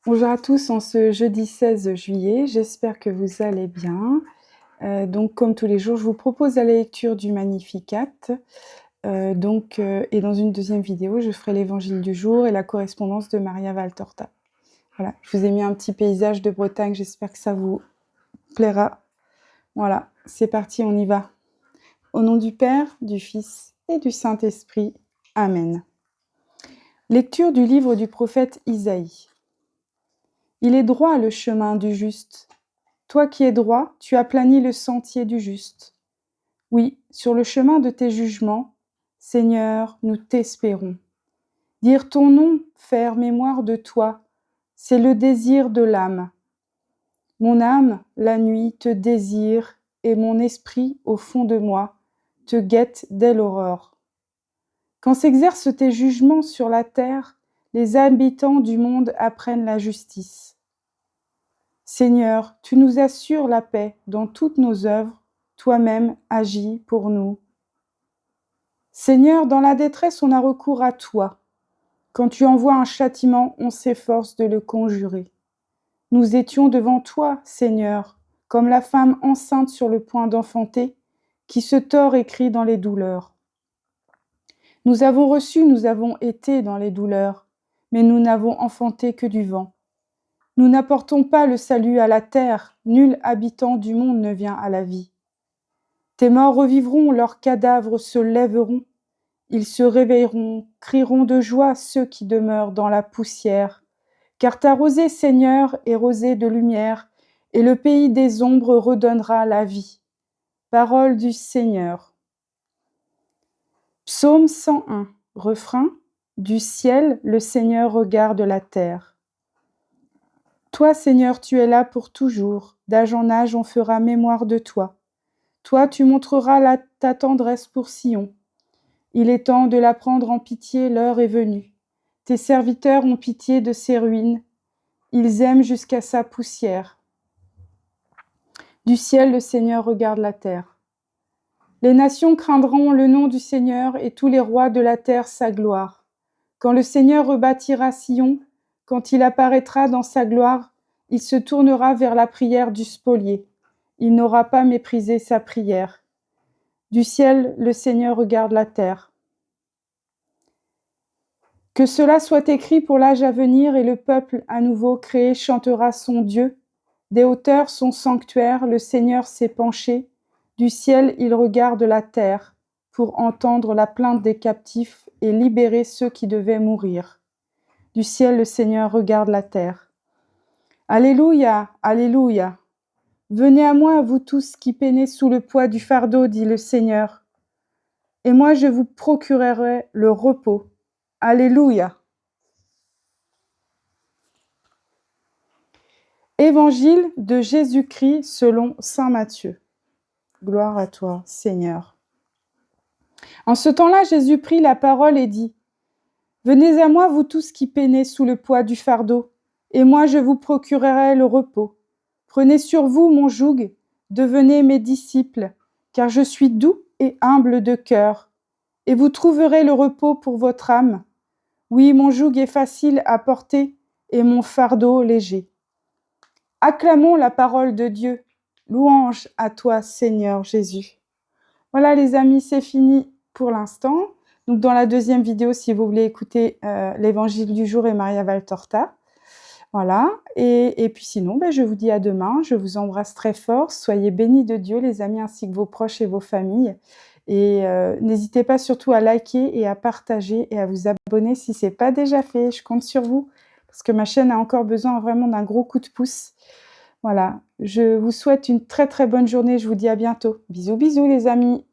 Bonjour à tous, en ce jeudi 16 juillet, j'espère que vous allez bien. Donc comme tous les jours, je vous propose la lecture du Magnificat. Et dans une deuxième vidéo, je ferai l'évangile du jour et la correspondance de Maria Valtorta. Voilà, je vous ai mis un petit paysage de Bretagne, j'espère que ça vous plaira. Voilà, c'est parti, on y va. Au nom du Père, du Fils et du Saint-Esprit. Amen. Lecture du livre du prophète Isaïe. Il est droit le chemin du juste. Toi qui es droit, tu aplanis le sentier du juste. Oui, sur le chemin de tes jugements, Seigneur, nous t'espérons. Dire ton nom, faire mémoire de toi, c'est le désir de l'âme. Mon âme, la nuit, te désire, et mon esprit, au fond de moi, te guette dès l'aurore. Quand s'exercent tes jugements sur la terre, les habitants du monde apprennent la justice. Seigneur, tu nous assures la paix dans toutes nos œuvres, toi-même agis pour nous. Seigneur, dans la détresse, on a recours à toi. Quand tu envoies un châtiment, on s'efforce de le conjurer. Nous étions devant toi, Seigneur, comme la femme enceinte sur le point d'enfanter, qui se tord et crie dans les douleurs. Nous avons reçu, nous avons été dans les douleurs, mais nous n'avons enfanté que du vent. Nous n'apportons pas le salut à la terre, nul habitant du monde ne vient à la vie. Tes morts revivront, leurs cadavres se lèveront, ils se réveilleront, crieront de joie ceux qui demeurent dans la poussière, car ta rosée, Seigneur, est rosée de lumière, et le pays des ombres redonnera la vie. Parole du Seigneur. Psaume 101, refrain. Du ciel, le Seigneur regarde la terre. Toi, Seigneur, tu es là pour toujours. D'âge en âge, on fera mémoire de toi. Toi, tu montreras ta tendresse pour Sion. Il est temps de la prendre en pitié, l'heure est venue. Tes serviteurs ont pitié de ses ruines. Ils aiment jusqu'à sa poussière. Du ciel, le Seigneur regarde la terre. Les nations craindront le nom du Seigneur et tous les rois de la terre sa gloire. Quand le Seigneur rebâtira Sion, quand il apparaîtra dans sa gloire, il se tournera vers la prière du spolié. Il n'aura pas méprisé sa prière. Du ciel, le Seigneur regarde la terre. Que cela soit écrit pour l'âge à venir et le peuple à nouveau créé chantera son Dieu. Des hauteurs son sanctuaire, le Seigneur s'est penché. Du ciel, il regarde la terre pour entendre la plainte des captifs et libérer ceux qui devaient mourir. Du ciel, le Seigneur regarde la terre. Alléluia, alléluia. Venez à moi, vous tous qui peinez sous le poids du fardeau, dit le Seigneur. Et moi, je vous procurerai le repos. Alléluia. Évangile de Jésus-Christ selon saint Matthieu. Gloire à toi, Seigneur. En ce temps-là, Jésus prit la parole et dit : Venez à moi, vous tous qui peinez sous le poids du fardeau, et moi je vous procurerai le repos. Prenez sur vous mon joug, devenez mes disciples, car je suis doux et humble de cœur, et vous trouverez le repos pour votre âme. Oui, mon joug est facile à porter, et mon fardeau léger. Acclamons la parole de Dieu. Louange à toi, Seigneur Jésus. Voilà les amis, c'est fini pour l'instant. Donc dans la deuxième vidéo, si vous voulez écouter l'évangile du jour et Maria Valtorta. Voilà, et puis sinon, je vous dis à demain. Je vous embrasse très fort. Soyez bénis de Dieu, les amis, ainsi que vos proches et vos familles. Et n'hésitez pas surtout à liker et à partager et à vous abonner si ce n'est pas déjà fait. Je compte sur vous parce que ma chaîne a encore besoin vraiment d'un gros coup de pouce. Voilà, je vous souhaite une très très bonne journée. Je vous dis à bientôt. Bisous bisous les amis.